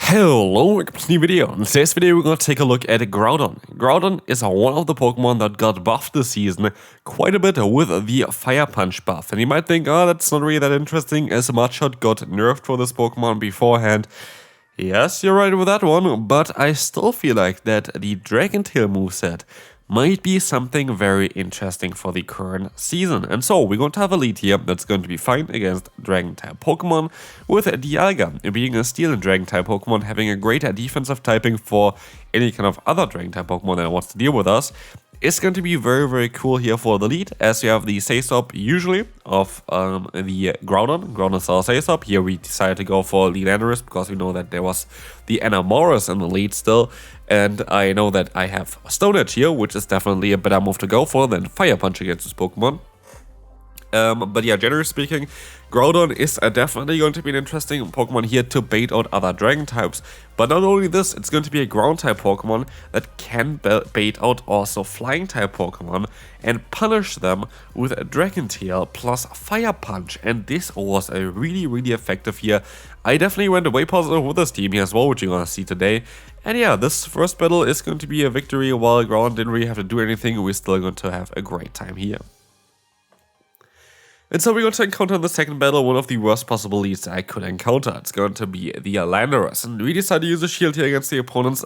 Hello, welcome to a new video. In today's video we're going to take a look at Groudon. Groudon is one of the Pokemon that got buffed this season quite a bit with the Fire Punch buff. And you might think, oh, that's not really that interesting as Mudshot got nerfed for this Pokemon beforehand. Yes, you're right with that one, but I still feel like that the Dragon Tail moveset might be something very interesting for the current season. And so we're going to have a lead here that's going to be fine against Dragon type Pokemon, with Dialga being a Steel and Dragon type Pokemon having a greater defensive typing for any kind of other Dragon type Pokemon that wants to deal with us. It's going to be very, very cool here for the lead, as we have the Say-Stop usually of the Groudon. Groudon's our Say-Stop. Here we decided to go for the Landorus because we know that there was the Morales in the lead still. And I know that I have Stone Edge here, which is definitely a better move to go for than Fire Punch against this Pokemon. But yeah, generally speaking, Groudon is definitely going to be an interesting Pokemon here to bait out other Dragon types. But not only this, it's going to be a Ground type Pokemon that can bait out also Flying type Pokemon and punish them with a Dragon Tail plus Fire Punch. And this was a really effective here. I definitely went away positive with this team here as well, which you're going to see today. And yeah, this first battle is going to be a victory. While Groudon didn't really have to do anything, we're still going to have a great time here. And so we're going to encounter in the second battle one of the worst possible leads I could encounter. It's going to be the Landorus. And we decided to use a shield here against the opponents.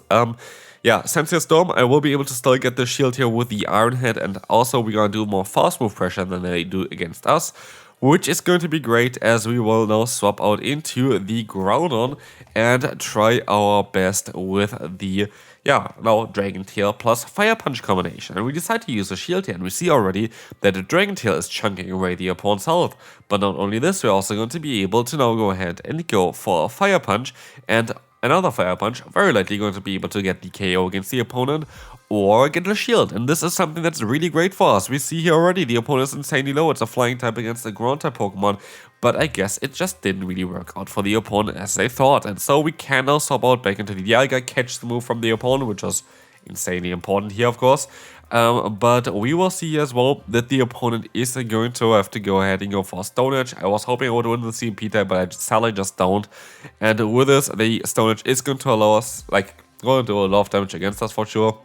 Yeah, Sensei Storm, I will be able to still get the shield here with the Iron Head. And also we're going to do more fast move pressure than they do against us, which is going to be great, as we will now swap out into the Groudon and try our best with the now Dragon Tail plus Fire Punch combination. And we decide to use a shield here, and we see already that the Dragon Tail is chunking away the opponent's health. But not only this, we're also going to be able to now go ahead and go for a Fire Punch, and another Fire Punch, very likely going to be able to get the KO against the opponent or get a shield. And this is something that's really great for us. We see here already the opponent is insanely low. It's a Flying type against a Ground type Pokemon, but I guess it just didn't really work out for the opponent as they thought. And so we can now swap out back into the Dialga, catch the move from the opponent, which was insanely important here, of course. But we will see as well that the opponent is going to have to go ahead and go for Stone Edge. I was hoping I would win the CMP type, but I sadly just don't. And with this, the Stone Edge is going to allow us, going to do a lot of damage against us for sure.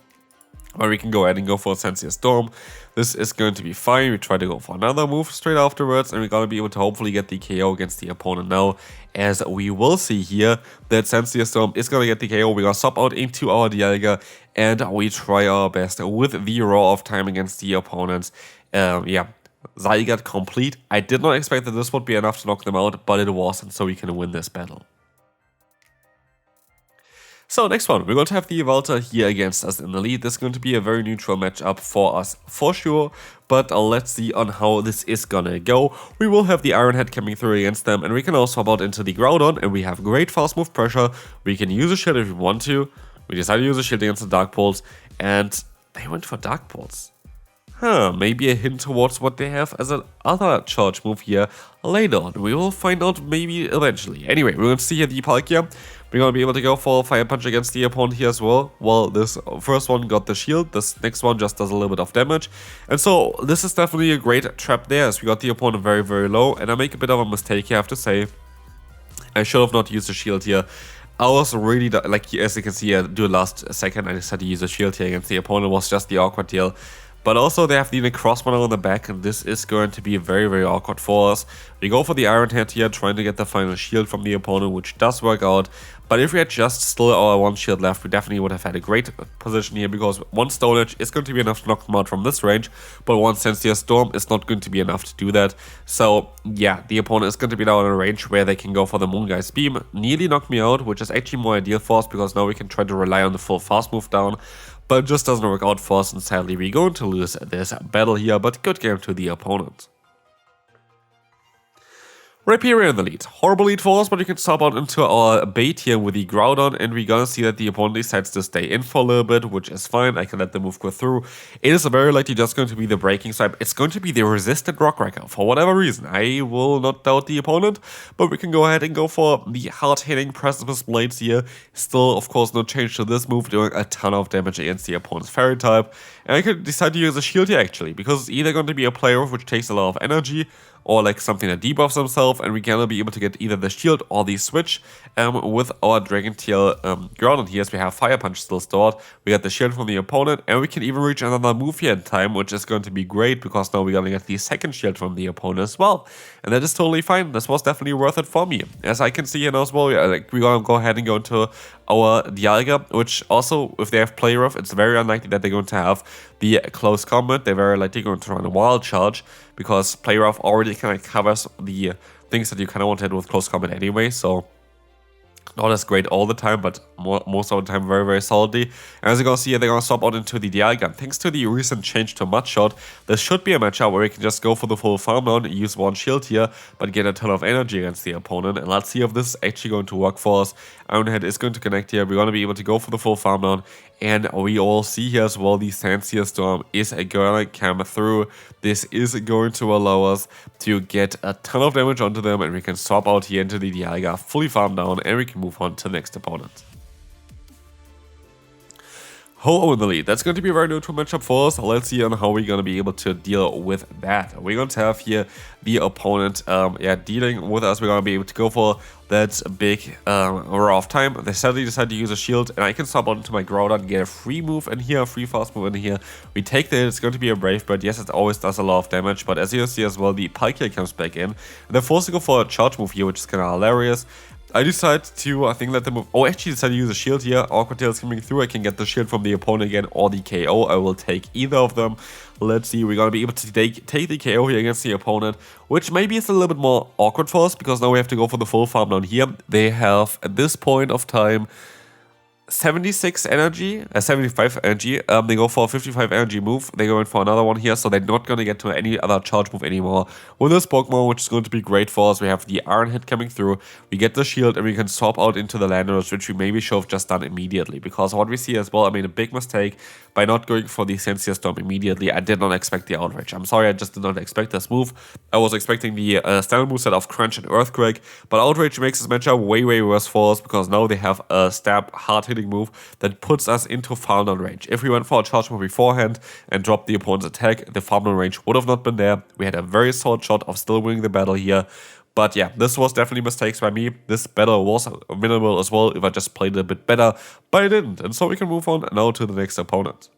Or we can go ahead and go for Sensei Storm. This is going to be fine. We try to go for another move straight afterwards, and we're going to be able to hopefully get the KO against the opponent now, as we will see here that Sensei Storm is going to get the KO. We're going to swap out into our Dialga, and we try our best with the Roar of Time against the opponents. Zygarde complete. I did not expect that this would be enough to knock them out, but it was, and so we can win this battle. So next one, we're going to have the Yveltal here against us in the lead. This is going to be a very neutral matchup for us for sure, but let's see on how this is gonna go. We will have the Iron Head coming through against them, and we can also swap out into the Groudon, and we have great fast move pressure. We can use a shield if we want to. We decided to use a shield against the Dark Pulse, and they went for Dark Pulse. Maybe a hint towards what they have as another charge move here later on. We will find out maybe eventually. Anyway, we're going to see here the Palkia. We're going to be able to go for a Fire Punch against the opponent here as well. Well, this first one got the shield. This next one just does a little bit of damage. And so this is definitely a great trap there, as we got the opponent very low. And I make a bit of a mistake here, I have to say. I should have not used the shield here. I was really, as you can see, do the last second, I decided to use a shield here against the opponent. It was just the awkward deal. But also they have the Crossbunner on the back, and this is going to be very awkward for us. We go for the Iron Head here, trying to get the final shield from the opponent, which does work out. But if we had just still our one shield left, we definitely would have had a great position here, because one Stone Edge is going to be enough to knock them out from this range, but one Sensei Storm is not going to be enough to do that. So yeah, the opponent is going to be now in a range where they can go for the Moonguy's Beam, nearly knock me out, which is actually more ideal for us, because now we can try to rely on the full fast move down. But it just doesn't work out for us, and sadly we're going to lose this battle here, but good game to the opponent. Rhyperior in the lead. Horrible lead for us, but we can swap out into our bait here with the Groudon, and we're gonna see that the opponent decides to stay in for a little bit, which is fine. I can let the move go through. It is very likely just going to be the breaking swipe. It's going to be the resisted Rock Wrecker for whatever reason. I will not doubt the opponent, but we can go ahead and go for the hard-hitting Precipice Blades here. Still, of course, no change to this move, doing a ton of damage against the opponent's Fairy type. And I could decide to use a shield here actually, because it's either going to be a play off which takes a lot of energy, or like something that debuffs themselves, and we're gonna be able to get either the shield or the switch with our Dragon Tail Groudon here, as we have Fire Punch still stored. We got the shield from the opponent, and we can even reach another move here in time, which is going to be great because now we're gonna get the second shield from the opponent as well, and that is totally fine. This was definitely worth it for me. As I can see here now as well, we're gonna go ahead and go into our Dialga, which also, if they have Play Rough, it's very unlikely that they're going to have the close combat. They're very likely going to run a Wild Charge, because Play Rough already kind of covers the things that you kind of want to hit with close combat anyway, so not as great all the time, but most of the time very, very solidly. And as you can see here, they're going to swap out into the Dialga. Thanks to the recent change to Mudshot, this should be a matchup where we can just go for the full farm down, use one shield here, but get a ton of energy against the opponent. And let's see if this is actually going to work for us. Ironhead is going to connect here. We're going to be able to go for the full farm down. And we all see here as well, the Sandsea Storm is going to come through. This is going to allow us to get a ton of damage onto them, and we can swap out here into the Dialga, fully farm down, and we can move on to the next opponent. Ho-Oh in the lead. That's going to be a very neutral matchup for us. Let's see on how we're going to be able to deal with that. We're going to have here the opponent dealing with us. We're going to be able to go for that big roar of time. They suddenly decide to use a shield, and I can swap onto my Groudon and get a free move in here, a free fast move in here. We take that. It's going to be a Brave Bird. Yes, it always does a lot of damage, but as you see as well, the Palkia comes back in. And they're forced to go for a charge move here, which is kind of hilarious. I decide to, let them move. Oh, actually decide to use a shield here. Awkward Tail is coming through. I can get the shield from the opponent again, or the KO. I will take either of them. Let's see. We're going to be able to take the KO here against the opponent, which maybe is a little bit more awkward for us, because now we have to go for the full farm down here. They have, at this point of time, 76 energy, 75 energy. They go for a 55 energy move. They go in for another one here, so they're not going to get to any other charge move anymore with this Pokemon, which is going to be great for us. We have the Iron Head coming through. We get the shield, and we can swap out into the Landorus, which we maybe should have just done immediately, because what we see as well, I made a big mistake by not going for the Sandsea Storm immediately. I did not expect the Outrage. I'm sorry, I just did not expect this move. I was expecting the standard moveset of Crunch and Earthquake, but Outrage makes this matchup way, way worse for us, because now they have a stab, hard-hitting move that puts us into farm down range. If we went for a charge move beforehand and dropped the opponent's attack, the farm down range would have not been there. We had a very solid shot of still winning the battle here. But yeah, this was definitely mistakes by me. This battle was winnable as well if I just played it a bit better, but I didn't. And so we can move on now to the next opponent.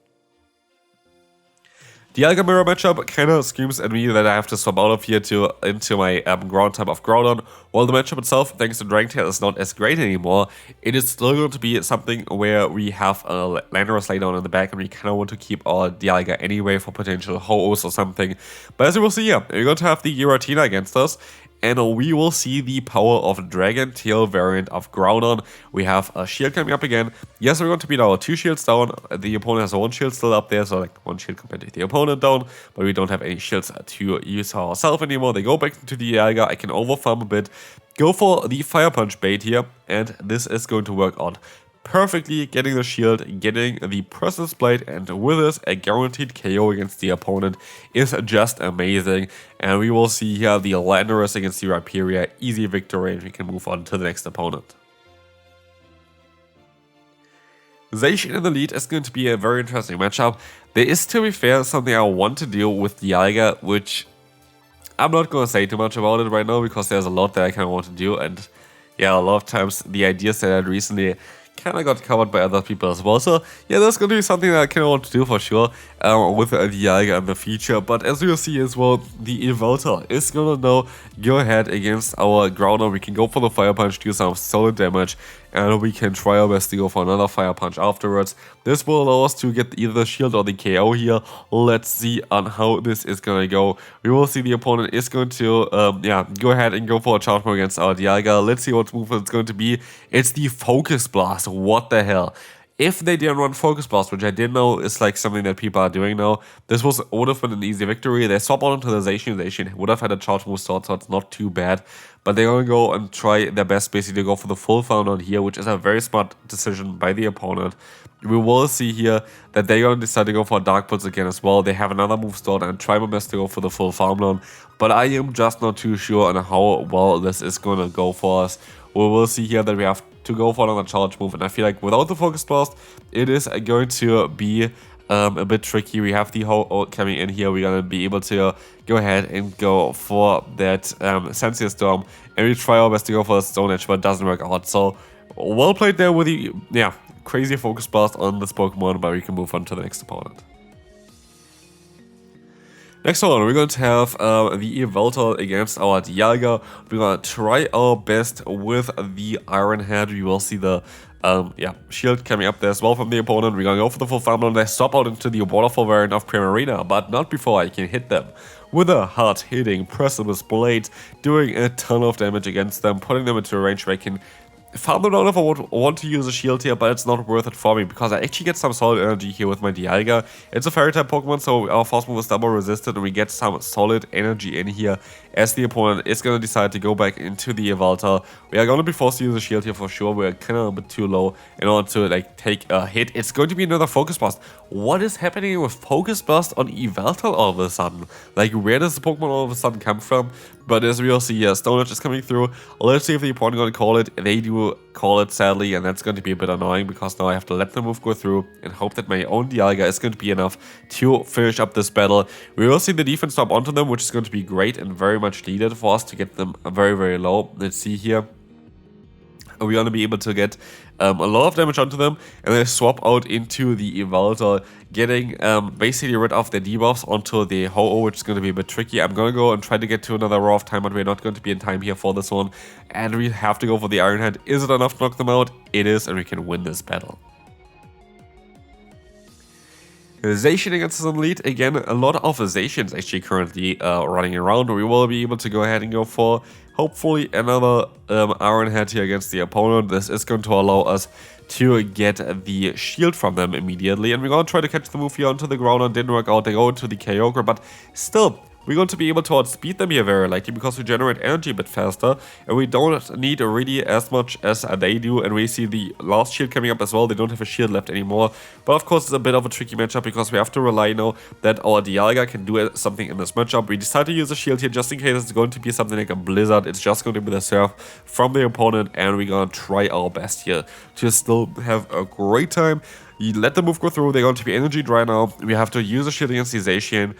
The Dialga Mirror matchup kind of screams at me that I have to swap out of here into my ground type of Groudon. While the matchup itself, thanks to Dragon Tail, is not as great anymore, it is still going to be something where we have a Landorus laydown in the back, and we kind of want to keep our Dialga anyway for potential Ho-Ohs or something. But as you will see here, we're going to have the Giratina against us, and we will see the power of Dragon Tail variant of Groudon. We have a shield coming up again. Yes, we're going to beat our 2 shields down. The opponent has 1 shield still up there, so like 1 shield compared to the opponent down, but we don't have any shields to use ourselves anymore. They go back into the Dialga. I can overfarm a bit, go for the Fire Punch bait here, and this is going to work out perfectly, getting the shield, getting the Presence Blade, and with this, a guaranteed KO against the opponent is just amazing. And we will see here the Landorus against the Rhyperior, easy victory, and we can move on to the next opponent. Zacian in the lead is going to be a very interesting matchup. There is, to be fair, something I want to do with Dialga, which I'm not going to say too much about it right now, because there's a lot that I kind of want to do, and yeah, a lot of times the ideas that I had recently kind of got covered by other people as well. So yeah, that's going to be something that I kind of want to do for sure with the Dialga and the feature. But as you'll see as well, the Yveltal is going to now go ahead against our Groudon. We can go for the Fire Punch, do some solid damage, and we can try our best to go for another Fire Punch afterwards. This will allow us to get either the shield or the KO here. Let's see on how this is going to go. We will see the opponent is going to go ahead and go for a charge move against our Dialga. Let's see what move it's going to be. It's the Focus Blast. What the hell? If they didn't run Focus Blast, which I didn't know is like something that people are doing now, this would have been an easy victory. They swap on into the Zacian. Zacian would have had a charge move sword, so it's not too bad. But they're going to go and try their best basically to go for the full farm on here, which is a very smart decision by the opponent. We will see here that they're going to decide to go for Dark Pulse again as well. They have another move stored, and try my best to go for the full farm down. But I am just not too sure on how well this is going to go for us. We will see here that we have to go for another charge move, and I feel like without the Focus Blast, it is going to be a bit tricky. We have the Ho-Oh coming in here. We're going to be able to go ahead and go for that Sensius Storm. And we try our best to go for the Stone Edge, but it doesn't work out. So, well played there with the, crazy Focus Blast on this Pokemon, but we can move on to the next opponent. Next one, we're going to have the Yveltal against our Dialga. We're going to try our best with the Iron Head. We will see the shield coming up there as well from the opponent. We're going to go for the full farm down. They stop out into the waterfall variant of Primarina, but not before I can hit them with a hard-hitting Precipice Blade, doing a ton of damage against them, putting them into a range where I can farm them down if I want to use a shield here, but it's not worth it for me because I actually get some solid energy here with my Dialga. It's a fairy type Pokemon, so our Force Move is double resisted, and we get some solid energy in here as the opponent is going to decide to go back into the Yveltal. We are going to be forced to use a shield here for sure. We're kind of a bit too low in order to take a hit. It's going to be another Focus Blast. What is happening with Focus Blast on Yveltal all of a sudden? Where does the Pokemon all of a sudden come from? But as we will see, Stone Edge is coming through. Let's see if the opponent is going to call it. They do call it, sadly, and that's going to be a bit annoying because now I have to let the move go through and hope that my own Dialga is going to be enough to finish up this battle. We will see the defense stop onto them, which is going to be great and very much needed for us to get them very, very low. Let's see here. We're going to be able to get a lot of damage onto them, and then swap out into the Yveltal, getting basically rid of the debuffs onto the Ho-Oh, which is going to be a bit tricky. I'm going to go and try to get to another row of time, but we're not going to be in time here for this one, and we have to go for the Iron Hand. Is it enough to knock them out? It is, and we can win this battle. Zacian against some lead. Again, a lot of Zacians actually currently running around. We will be able to go ahead and go for hopefully another Iron Head here against the opponent. This is going to allow us to get the shield from them immediately. And we're going to try to catch the move here onto the Groudon. Didn't work out. They go into the Kyogre, but still, we're going to be able to outspeed them here very likely because we generate energy a bit faster, and we don't need really as much as they do. And we see the last shield coming up as well. They don't have a shield left anymore, but of course it's a bit of a tricky matchup because we have to rely now that our Dialga can do something in this matchup. We decide to use a shield here just in case it's going to be something like a Blizzard. It's just going to be the Surf from the opponent, and we're going to try our best here to still have a great time. You let the move go through. They're going to be energy dry now. We have to use a shield against the Zacian.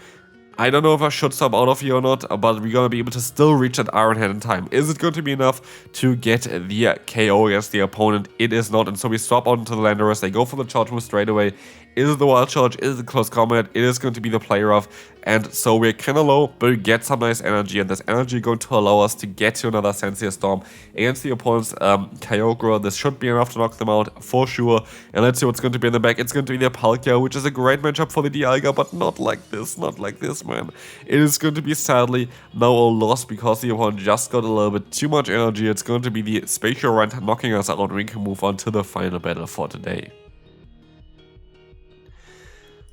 I don't know if I should stop out of here or not, but we're going to be able to still reach that Iron Head in time. Is it going to be enough to get the KO against the opponent? It is not, and so we swap out into the Landorus. They go for the charge move straight away. Is it the Wild Charge? Is it close combat? It is going to be the play rough, and so we're kind of low, but we get some nice energy, and this energy is going to allow us to get to another Sensius Storm against the opponent's Kyogre. This should be enough to knock them out for sure, and let's see what's going to be in the back. It's going to be the Palkia, which is a great matchup for the Dialga, but not like this, man. It is going to be sadly now a loss because the opponent just got a little bit too much energy. It's going to be the Spatial Rant knocking us out, and we can move on to the final battle for today.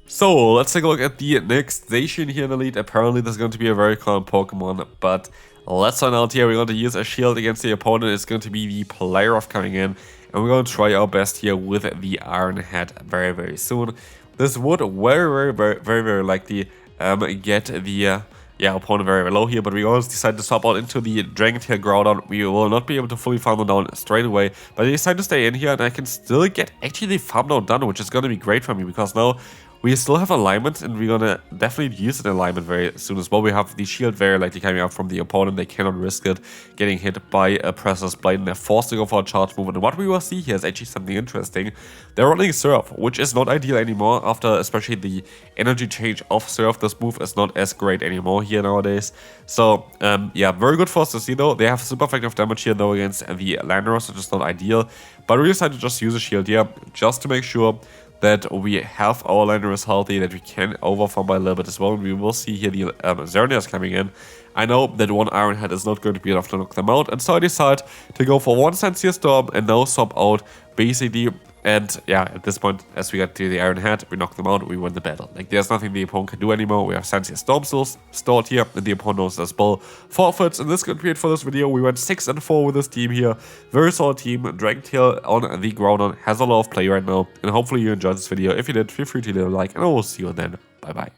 So, let's take a look at the next Zacian here in the lead. Apparently, this is going to be a very common Pokemon, but let's find out here. We're going to use a shield against the opponent. It's going to be the Play-Rough coming in, and we're going to try our best here with the Iron Head very, very soon. This would very likely get the opponent very low here, but we always decide to swap out into the Dragon Tail Groudon. We will not be able to fully farm them down straight away, but I decide to stay in here, and I can still get actually the farm down done, which is going to be great for me because now we still have alignment, and we're gonna definitely use an alignment very soon as well. We have the shield very likely coming up from the opponent. They cannot risk it getting hit by a Precipice Blade, and they're forced to go for a charge move. And what we will see here is actually something interesting. They're running Surf, which is not ideal anymore after especially the energy change of Surf. This move is not as great anymore here nowadays. So, yeah, very good for us to see though. They have super effective damage here though against the Landorus, which is not ideal. But we decided to just use a shield here just to make sure that we have our Landorus healthy, that we can overfarm by a little bit as well. And we will see here the Germnaa is coming in. I know that one Iron Head is not going to be enough to knock them out, and so I decide to go for one Sensius Storm and now swap out basically. And yeah, at this point, as we get to the Iron Head, we knock them out, we win the battle. There's nothing the opponent can do anymore. We have Sensius Storm still stored here, and the opponent knows as well. Forfeits, and this could be it for this video. We went 6-4 with this team here. Very solid team. Dragon Tail on the Groudon has a lot of play right now, and hopefully you enjoyed this video. If you did, feel free to leave a like, and I will see you then. Bye bye.